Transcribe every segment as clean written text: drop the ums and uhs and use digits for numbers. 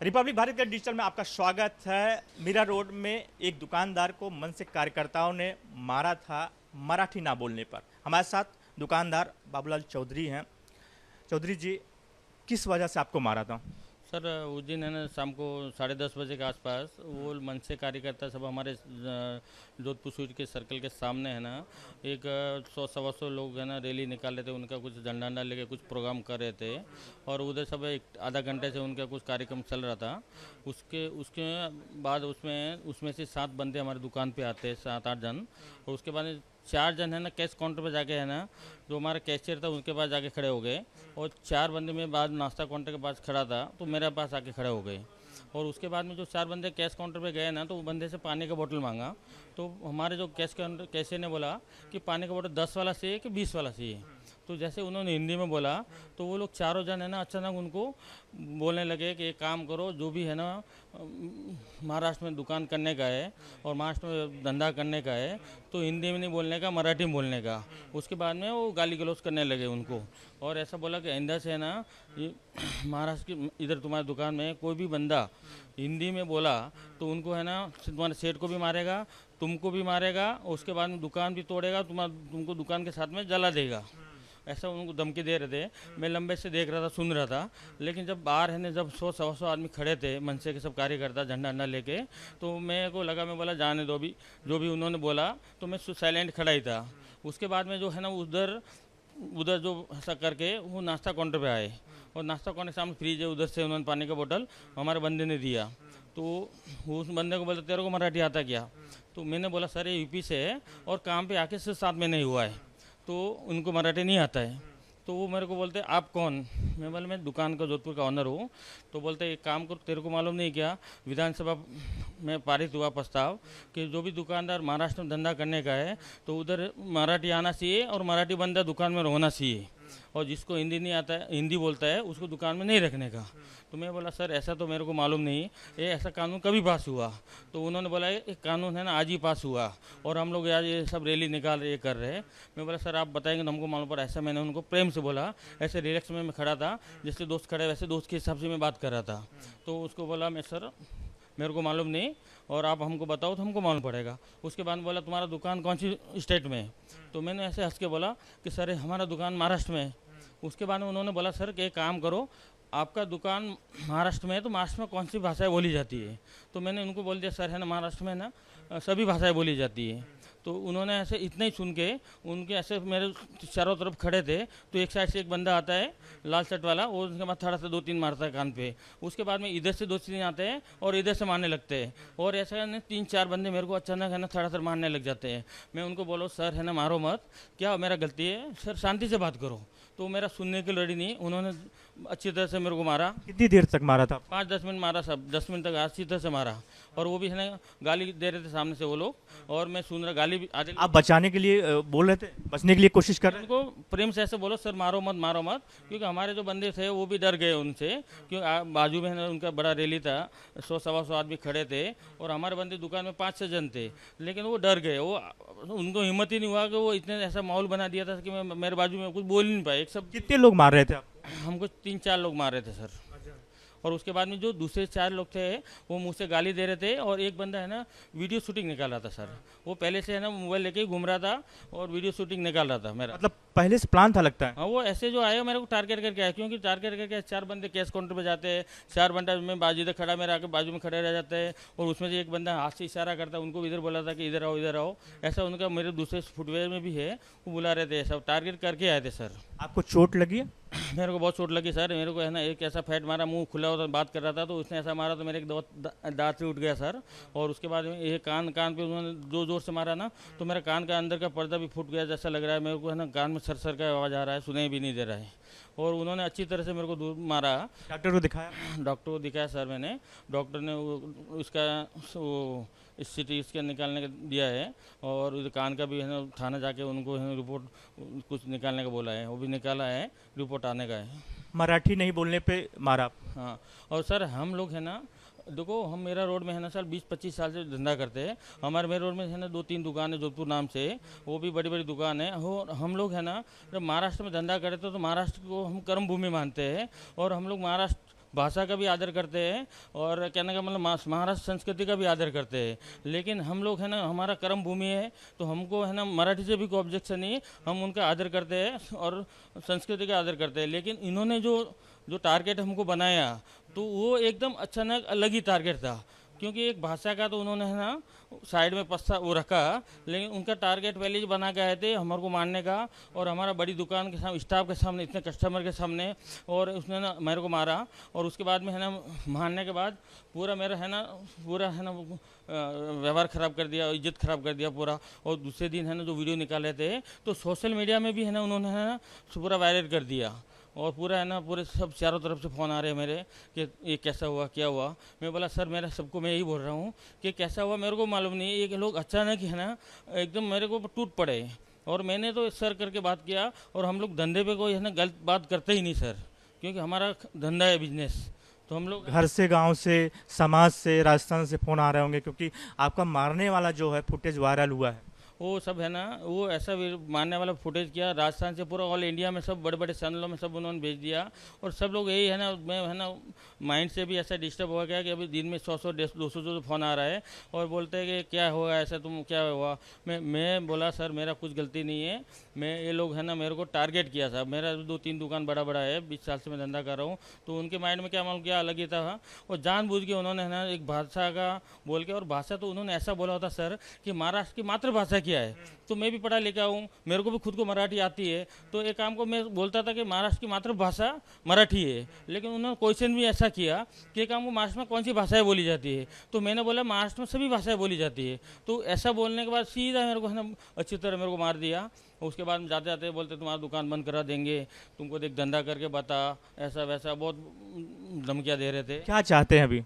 Republic Bharat के digital में आपका स्वागत है। मीरा रोड में एक दुकानदार को मन से कार्यकर्ताओं ने मारा था मराठी ना बोलने पर। हमारे साथ दुकानदार बाबूलाल चौधरी हैं। चौधरी जी, किस वजह से आपको मारा था? सर उस दिन है ना शाम को 10:30 बजे के आसपास वो मन से कार्यकर्ता सब हमारे जोधपुर स्वीट के सर्कल के सामने है ना एक 100 सवा 100 लोग है ना रैली निकाल रहे थे। उनका कुछ झंडा अंडा लेके कुछ प्रोग्राम कर रहे थे और उधर सब एक आधा घंटे से उनका कुछ कार्यक्रम चल रहा था। उसके उसके बाद उसमें उसमें से 7 बंदे हमारी दुकान पे आते हैं, 7-8 जन। और उसके बाद 4 जन है ना कैश काउंटर पे जाके है ना जो हमारा कैशियर था उनके पास जाके खड़े हो गए। और 4 बंदे में बाद नाश्ता काउंटर के पास खड़ा था तो मेरे पास आके खड़े हो गए। और उसके बाद में जो 4 बंदे कैश काउंटर पे गए ना तो वो बंदे से पानी का बोतल मांगा। तो हमारे जो कैश काउंटर कैशियर ने बोला कि पानी का बोतल 10 वाला चाहिए कि 20 वाला चाहिए। तो जैसे उन्होंने हिंदी में बोला तो वो लोग चारों जन है ना अचानक उनको बोलने लगे कि एक काम करो, जो भी है ना महाराष्ट्र में दुकान करने का है और महाराष्ट्र में धंधा करने का है तो हिंदी में नहीं बोलने का, मराठी में बोलने का। उसके बाद में वो गाली गलौज करने लगे उनको और ऐसा बोला कि आइंदा से है ना ये महाराष्ट्र की इधर तुम्हारी दुकान में कोई भी बंदा हिंदी में बोला तो उनको है ना तुम्हारे सेठ को भी मारेगा, तुमको भी मारेगा, उसके बाद में दुकान भी तोड़ेगा, तुमको दुकान के साथ में जला देगा। ऐसा उनको धमकी दे रहे थे। मैं लंबे से देख रहा था, सुन रहा था। लेकिन जब बाहर है ना जब 100 सवा 100 आदमी खड़े थे मनसे के सब कार्यकर्ता झंडा अंडा लेके, तो मेरे को लगा, मैं बोला जाने दो, भी जो भी उन्होंने बोला तो मैं साइलेंट खड़ा ही था। उसके बाद में जो है ना उधर उधर जो ऐसा करके वो नाश्ता काउंटर पे आए और नाश्ता काउंटर के सामने फ्रीज है, उधर से उन्होंने पानी का बोतल हमारे बंदे ने दिया। तो उस बंदे को बोलते तेरे को मराठी आता क्या? तो मैंने बोला सर ये यूपी से है और काम पे आके सिर्फ 7 महीने हुआ है तो उनको मराठी नहीं आता है। तो वो मेरे को बोलते आप कौन? मैं बोला मैं दुकान का जोधपुर का ऑनर हूँ। तो बोलते एक काम करो, तेरे को मालूम नहीं क्या विधानसभा में पारित हुआ प्रस्ताव कि जो भी दुकानदार महाराष्ट्र में धंधा करने का है तो उधर मराठी आना चाहिए और मराठी बंदा दुकान में होना चाहिए और जिसको हिंदी नहीं आता है, हिंदी बोलता है, उसको दुकान में नहीं रखने का। तो मैं बोला सर ऐसा तो मेरे को मालूम नहीं, ये ऐसा कानून कभी पास हुआ? तो उन्होंने बोला एक कानून है ना आज ही पास हुआ और हम लोग आज ये सब रैली निकाल रहे कर रहे हैं। मैं बोला सर आप बताएंगे तो हमको मालूम पड़ा। ऐसा मैंने उनको प्रेम से बोला, ऐसे रिलैक्स में मैं खड़ा था, जैसे दोस्त खड़े वैसे दोस्त के हिसाब से मैं बात कर रहा था। तो उसको बोला मैं सर मेरे को मालूम नहीं और आप हमको बताओ तो हमको मालूम पड़ेगा। उसके बाद बोला तुम्हारा दुकान कौन सी स्टेट में है? तो मैंने ऐसे हंस के बोला कि सर हमारा दुकान महाराष्ट्र में है। उसके बाद में उन्होंने बोला सर कि एक काम करो, आपका दुकान महाराष्ट्र में है तो महाराष्ट्र में कौन सी भाषाएं बोली जाती है? तो मैंने उनको बोल दिया सर है ना महाराष्ट्र में ना सभी भाषाएं बोली जाती है। तो उन्होंने ऐसे इतना ही सुन के उनके ऐसे मेरे चारों तरफ खड़े थे। तो एक साइड से एक बंदा आता है लाल शर्ट वाला, वो उनके बाद थोड़ा सा 2-3 मारता है कान पे। उसके बाद में इधर से 2-3 आते हैं और इधर से मारने लगते हैं और ऐसा है 3-4 बंदे मेरे को अचानक है ना थोड़ा सा मारने लग जाते हैं। मैं उनको बोलो सर है ना मारो मत, क्या मेरा गलती है सर, शांति से बात करो। तो मेरा सुनने के लिए रेडी नहीं, उन्होंने अच्छी तरह से मेरे को मारा। कितनी देर तक मारा था? 5-10 मिनट मारा, सब 10 मिनट तक अच्छी तरह से मारा। और वो भी है ना गाली दे रहे थे सामने से वो लोग और मैं सुन रहा, गाली भी आधे आप बचाने के लिए बोल रहे थे, बचने के लिए कोशिश कर रहे थे? उनको प्रेम से ऐसे बोलो सर मारो मत मारो मत, क्योंकि हमारे जो बंदे थे वो भी डर गए उनसे, क्योंकि बाजू में है ना उनका बड़ा रैली था, 100-125 आदमी खड़े थे और हमारे बंदे दुकान में 5-6 जन थे। लेकिन वो डर गए, वो उनको हिम्मत ही नहीं हुआ कि वो इतने ऐसा माहौल बना दिया था कि मैं मेरे बाजू में कुछ बोल ही नहीं पाए। एक सब कितने लोग मार रहे थे आप? हमको 3-4 लोग मार रहे थे सर। और उसके बाद में जो दूसरे 4 लोग थे वो मुझसे गाली दे रहे थे और एक बंदा है ना वीडियो शूटिंग निकाल रहा था सर। वो पहले से है ना मोबाइल लेके ही घूम रहा था और वीडियो शूटिंग निकाल रहा था मेरा। मतलब पहले से प्लान था लगता है। हाँ वो ऐसे जो आए मेरे को टारगेट करके आए, क्योंकि टारगेट करके 4 बंदे कैश काउंटर पे जाते हैं, 4 बंदा में बाजू इधर खड़ा मेरे आके बाजू में खड़े रह जाते हैं और उसमें से एक बंदा हाथ से इशारा करता है, उनको इधर बोला था कि इधर आओ इधर आओ। ऐसा उनका मेरे दूसरे फुटवेयर में भी है, वो बुला रहे थे, सब टारगेट करके आए थे सर। आपको चोट लगी है? मेरे को बहुत चोट लगी सर। मेरे को है ना एक ऐसा फैट मारा, मुंह खुला होता बात कर रहा था तो उसने ऐसा मारा तो मेरे एक दांत से उठ गया सर। और उसके बाद में ये कान पे उन्होंने जो जोर से मारा ना तो मेरा कान का अंदर का पर्दा भी फूट गया जैसा लग रहा है मेरे को, है ना कान में सर सर का आवाज़ आ रहा है, सुनाई भी नहीं दे रहा है। और उन्होंने अच्छी तरह से मेरे को दूर मारा। डॉक्टर को दिखाया? डॉक्टर को दिखाया सर मैंने, डॉक्टर ने उसका वो सिटी स्कैन निकालने का दिया है और उधर कान का भी है ना थाना जाके उनको है ना रिपोर्ट कुछ निकालने का बोला है, वो भी निकाला है, रिपोर्ट आने का है। मराठी नहीं बोलने पे मारा? हाँ। और सर हम लोग है ना देखो, हम मेरा रोड में है ना सर 20-25 साल से धंधा करते हैं। हमारे मेरे रोड में है ना 2-3 दुकान है जोधपुर नाम से, वो भी बड़ी बड़ी दुकान है। हो हम लोग है ना जब महाराष्ट्र में धंधा करते तो महाराष्ट्र को हम कर्म भूमि मानते हैं और हम लोग महाराष्ट्र भाषा का भी आदर करते हैं और कहने का मतलब महाराष्ट्र संस्कृति का भी आदर करते हैं। लेकिन हम लोग है ना, हमारा कर्म भूमि है, तो हमको है ना मराठी से भी कोई ऑब्जेक्शन नहीं है, हम उनका आदर करते हैं और संस्कृति का आदर करते हैं। लेकिन इन्होंने जो टारगेट हमको बनाया तो वो एकदम अचानक अलग ही टारगेट था, क्योंकि एक भाषा का तो उन्होंने है ना साइड में पस्ता वो रखा, लेकिन उनका टारगेट पहले ही बना के आए थे हमारे को मारने का। और हमारा बड़ी दुकान के सामने, स्टाफ के सामने, इतने कस्टमर के सामने, और उसने ना मेरे को मारा। और उसके बाद में है ना मारने के बाद पूरा मेरा है ना व्यवहार ख़राब कर दिया, इज्जत ख़राब कर दिया पूरा। और दूसरे दिन है ना जो वीडियो निकाले थे तो सोशल मीडिया में भी है ना उन्होंने है ना पूरा वायरल कर दिया। और पूरा है ना पूरे सब चारों तरफ से फ़ोन आ रहे हैं मेरे कि ये कैसा हुआ, क्या हुआ। मैं बोला सर मेरा सबको मैं यही बोल रहा हूँ कि कैसा हुआ मेरे को मालूम नहीं, ये लोग अचानक ही है ना एकदम मेरे को टूट पड़े। और मैंने तो सर करके बात किया, और हम लोग धंधे पे कोई है ना गलत बात करते ही नहीं सर, क्योंकि हमारा धंधा है, बिजनेस। तो हम लोग घर से, गांव से, समाज से, राजस्थान से फ़ोन आ रहे होंगे, क्योंकि आपका मारने वाला जो है फुटेज वायरल हुआ है। वो सब है ना, वो ऐसा मारने वाला फुटेज किया राजस्थान से, पूरा ऑल इंडिया में सब बड़े बड़े चैनलों में सब उन्होंने भेज दिया। और सब लोग यही है ना, मैं है ना माइंड से भी ऐसा डिस्टर्ब हो गया कि अभी दिन में 100 200 जो फ़ोन आ रहा है और बोलते हैं कि क्या हुआ ऐसा, तुम क्या हुआ। मैं बोला सर मेरा कुछ गलती नहीं है, मैं ये लोग है ना मेरे को टारगेट किया था। मेरा 2-3 दुकान बड़ा बड़ा है, 20 साल से मैं धंधा कर रहा हूँ। तो उनके माइंड में क्या मालूम क्या अलग ही था। और जानबूझ के उन्होंने है ना एक भाषा का बोल के, और भाषा तो उन्होंने ऐसा बोला होता सर कि महाराष्ट्र की मातृभाषा क्या है। तो मैं भी पढ़ा लिखा हूँ, मेरे को भी खुद को मराठी आती है। तो एक काम को मैं बोलता था कि महाराष्ट्र की मातृभाषा मराठी है, लेकिन उन्होंने क्वेश्चन भी ऐसा किया कि एक काम को महाराष्ट्र में कौन सी भाषाएं बोली जाती है। तो मैंने बोला महाराष्ट्र में सभी भाषाएं बोली जाती है। तो ऐसा बोलने के बाद सीधा मेरे को है ना अच्छी तरह मेरे को मार दिया। उसके बाद जाते जाते बोलते तुम्हारा दुकान बंद करा देंगे, तुमको देख धंधा करके बता, ऐसा वैसा बहुत धमकियाँ दे रहे थे। क्या चाहते हैं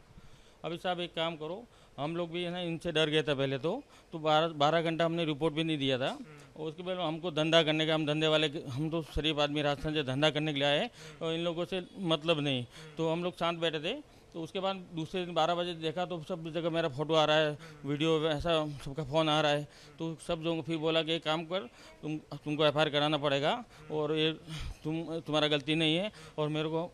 अभी साहब एक काम करो, हम लोग भी है ना इनसे डर गए थे पहले तो 12 घंटा हमने रिपोर्ट भी नहीं दिया था। और उसके बाद हमको धंधा करने का, हम धंधे वाले, हम तो शरीफ आदमी राजस्थान से धंधा करने के लिए आए और इन लोगों से मतलब नहीं। तो हम लोग शांत बैठे थे। तो उसके बाद दूसरे दिन 12 बजे देखा तो सब जगह मेरा फ़ोटो आ रहा है, वीडियो ऐसा सबका फ़ोन आ रहा है। तो सब लोगों को फिर बोला कि एक काम कर, तुमको FIR कराना पड़ेगा, और ये तुम्हारा गलती नहीं है। और मेरे को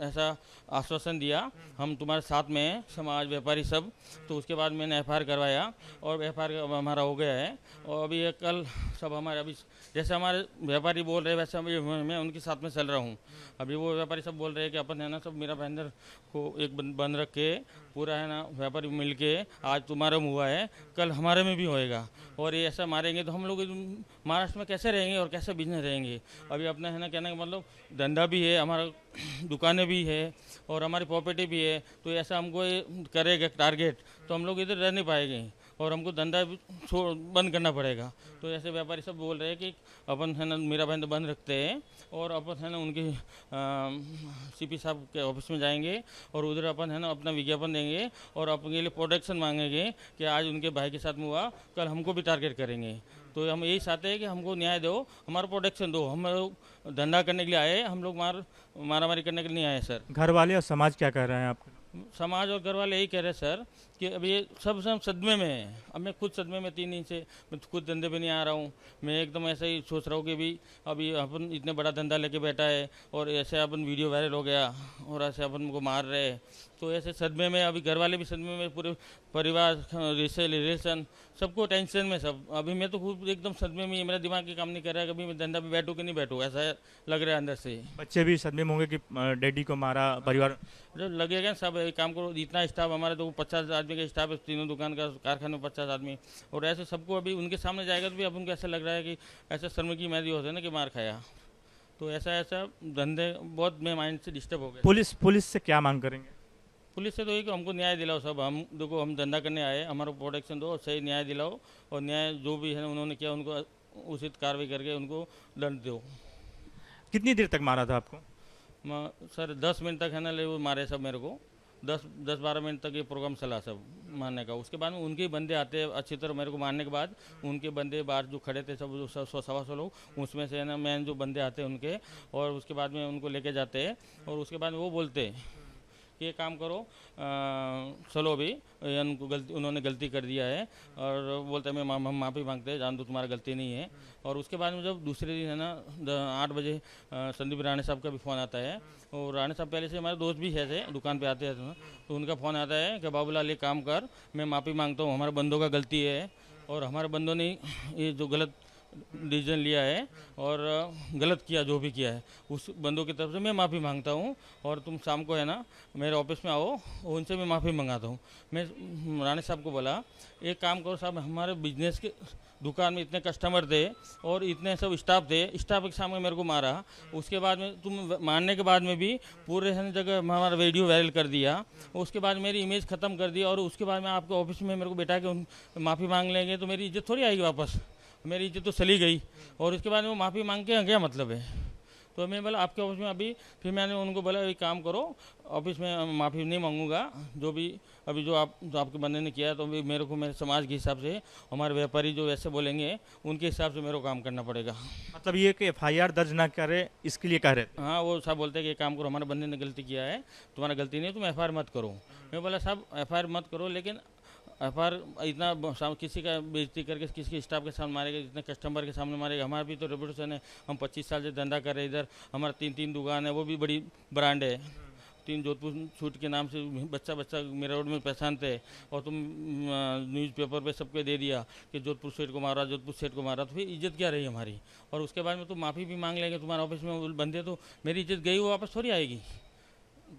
ऐसा आश्वासन दिया हम तुम्हारे साथ में हैं, समाज व्यापारी सब। तो उसके बाद मैंने FIR करवाया और FIR हमारा हो गया है। और अभी ये कल सब हमारे, अभी जैसे हमारे व्यापारी बोल रहे हैं वैसे मैं उनके साथ में चल रहा हूँ। अभी वो व्यापारी सब बोल रहे हैं कि अपन है ना सब मेरा बैंडर को एक बंद रख के पूरा है ना व्यापारी मिल के, आज तुम्हारे में हुआ है कल हमारे में भी होएगा। और ये ऐसा मारेंगे तो हम लोग महाराष्ट्र में कैसे रहेंगे और कैसे बिजनेस रहेंगे। अभी अपना है ना कहने का मतलब धंधा भी है, हमारा दुकानें भी है और हमारी प्रॉपर्टी भी है। तो ऐसा हमको करेगा टारगेट तो हम लोग इधर रह नहीं पाएंगे और हमको धंधा बंद करना पड़ेगा। तो ऐसे व्यापारी सब बोल रहे हैं कि अपन है ना मेरा बंद रखते हैं और अपन है ना उनके CP साहब के ऑफिस में जाएंगे और उधर अपन है ना अपना विज्ञापन देंगे और अपन के लिए प्रोटेक्शन मांगेंगे कि आज उनके भाई के साथ में हुआ, कल हमको भी टारगेट करेंगे। तो हम यही चाहते हैं कि हमको न्याय दो, हमारा प्रोटेक्शन दो। हम लोग धंधा करने के लिए आए, हम लोग मारामारी करने के लिए नहीं आए सर। घर वाले और समाज क्या कह रहे हैं आपको? समाज और घर वाले यही कह रहे हैं सर कि अभी ये सब सदमे में है। अब मैं खुद सदमे में 3 दिन से मैं खुद धंधे पे नहीं आ रहा हूँ। मैं एकदम ऐसा ही सोच रहा हूँ कि भी अभी अपन इतने बड़ा धंधा लेके बैठा है और ऐसे अपन वीडियो वायरल हो गया और ऐसे अपन को मार रहे हैं। तो ऐसे सदमे में, अभी घर वाले भी सदमे में, पूरे परिवार, रिलेशन सबको टेंशन में सब। अभी मैं तो खुद एकदम सदमे में, मेरा दिमाग की काम नहीं कर रहा है कभी मैं धंधा पे बैठूँ कि नहीं बैठूँ, ऐसा लग रहा है अंदर से। बच्चे भी सदमे में होंगे कि डैडी को मारा, परिवार जो लगेगा सब एक काम करो, इतना स्टाफ हमारे तो 50 आदमी का स्टाफ है, तीनों दुकान का, कारखाने में 50 आदमी, और ऐसे सबको अभी उनके सामने जाएगा तो भी अपन को ऐसा लग रहा है कि ऐसा शर्मिंदगी मैदी होता है ना कि मार खाया। तो ऐसा धंधे बहुत मैं माइंड से डिस्टर्ब हो गया। पुलिस से क्या मांग करेंगे? पुलिस से तो ये कि हमको न्याय दिलाओ सब। हम देखो हम धंधा करने आए, हमारा प्रोटेक्शन दो, सही न्याय दिलाओ और न्याय जो भी है उन्होंने किया उनको उचित कार्रवाई करके उनको दंड दो। कितनी देर तक मारा था आपको? सर 10 मिनट तक है ना ले वो मारे सब मेरे को, 10-12 मिनट तक ये प्रोग्राम चला सब मारने का। उसके बाद में उनके ही बंदे आते हैं अच्छी तरह, मेरे को मारने के बाद उनके बंदे बाहर जो खड़े थे सब 100-125 लोग, उसमें से है ना मैन जो बंदे आते हैं उनके, और उसके बाद में उनको लेके जाते हैं और उसके बाद वो बोलते हैं कि ये काम करो, चलो अभी उन्होंने गलती कर दिया है, और बोलते हैं हम माफ़ी मांगते हैं, जान दो तुम्हारा गलती नहीं है। और उसके बाद में जब दूसरे दिन है ना 8 बजे संदीप राणे साहब का भी फ़ोन आता है, और राणे साहब पहले से हमारे दोस्त भी है, दुकान पे आते हैं, तो उनका फ़ोन आता है कि बाबूलाल ये काम कर, मैं माफ़ी मांगता हूँ, हमारे बंदों का गलती है, और हमारे बंदों ने ये जो गलत डिसीजन लिया है और गलत किया, जो भी किया है उस बंदों की तरफ से मैं माफ़ी मांगता हूँ, और तुम शाम को है ना मेरे ऑफिस में आओ, उनसे मैं माफ़ी मंगाता हूँ। मैं राणे साहब को बोला एक काम करो साहब, हमारे बिजनेस के दुकान में इतने कस्टमर थे और इतने सब स्टाफ थे, स्टाफ के सामने मेरे को मारा, उसके बाद में तुम मारने के बाद में भी पूरे हर जगह हमारा वीडियो वायरल कर दिया, उसके बाद मेरी इमेज ख़त्म कर दी, और उसके बाद में आपके ऑफिस में मेरे को बैठा के माफ़ी मांग लेंगे तो मेरी इज्जत थोड़ी आएगी वापस, मेरी इज्जत तो चली गई। और उसके बाद में वो माफ़ी मांग के क्या मतलब है? तो मैं बोला आपके ऑफिस में अभी, फिर मैंने उनको बोला एक काम करो, ऑफिस में माफ़ी नहीं मांगूंगा, जो भी अभी जो आपके बंदे ने किया, तो भी मेरे को मेरे समाज के हिसाब से, हमारे व्यापारी जो ऐसे बोलेंगे उनके हिसाब से मेरे को काम करना पड़ेगा। मतलब ये कि FIR दर्ज ना करे, इसके लिए कह रहे थे। हाँ, वो साहब बोलते हैं कि एक काम करो, हमारे बंदे ने गलती किया है, तुम्हारा गलती नहीं है, तुम FIR मत करो। मैं बोला साहब FIR मत करो, लेकिन FIR इतना किसी का बेइज्जती करके किसी स्टाफ के सामने मारेगा, इतने कस्टमर के सामने मारेगा, हमारा भी तो रेपुटेशन है, हम 25 साल से धंधा कर रहे हैं, इधर हमारा 3 दुकान है, वो भी बड़ी ब्रांड है, 3 जोधपुर छूट के नाम से बच्चा मेरे रोड में पहचानते हैं, और तुम न्यूज़पेपर पे सबको दे दिया कि जोधपुर सेठ को मारा, जोधपुर सेठ को मारा, तो फिर इज्जत क्या रही हमारी? और उसके बाद में तुम माफ़ी भी मांग लेंगे, तुम्हारे ऑफिस में बंदे, तो मेरी इज्जत गई, वो वापस थोड़ी आएगी।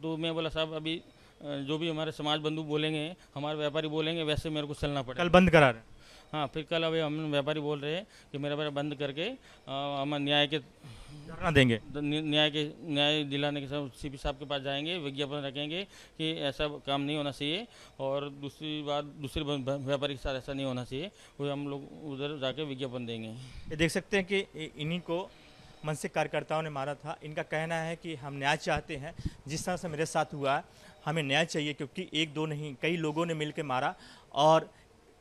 तो मैं बोला साहब अभी जो भी हमारे समाज बंधु बोलेंगे, हमारे व्यापारी बोलेंगे, वैसे मेरे को चलना पड़ेगा। कल बंद करा रहे हैं। हाँ, फिर कल अभी हम व्यापारी बोल रहे हैं कि मेरा बंद करके हम न्याय के धरना देंगे। न्याय दिलाने के साथ CP साहब के पास जाएंगे, विज्ञापन रखेंगे कि ऐसा काम नहीं होना चाहिए, और दूसरी बात दूसरे व्यापारी के साथ ऐसा नहीं होना चाहिए, वो हम लोग उधर जाके विज्ञापन देंगे। ये देख सकते हैं कि इन्हीं को मनसे कार्यकर्ताओं ने मारा था। इनका कहना है कि हम न्याय चाहते हैं, जिस तरह से मेरे साथ हुआ है, हमें न्याय चाहिए, क्योंकि 1-2 नहीं कई लोगों ने मिलकर मारा और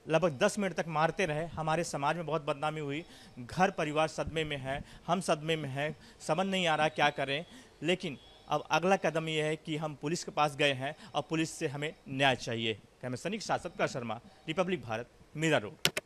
लगभग 10 मिनट तक मारते रहे। हमारे समाज में बहुत बदनामी हुई, घर परिवार सदमे में है, हम सदमे में हैं, समझ नहीं आ रहा क्या करें। लेकिन अब अगला कदम ये है कि हम पुलिस के पास गए हैं और पुलिस से हमें न्याय चाहिए। कैमरा सैनिक साथ सत्कार शर्मा, रिपब्लिक भारत, मीरा रोड।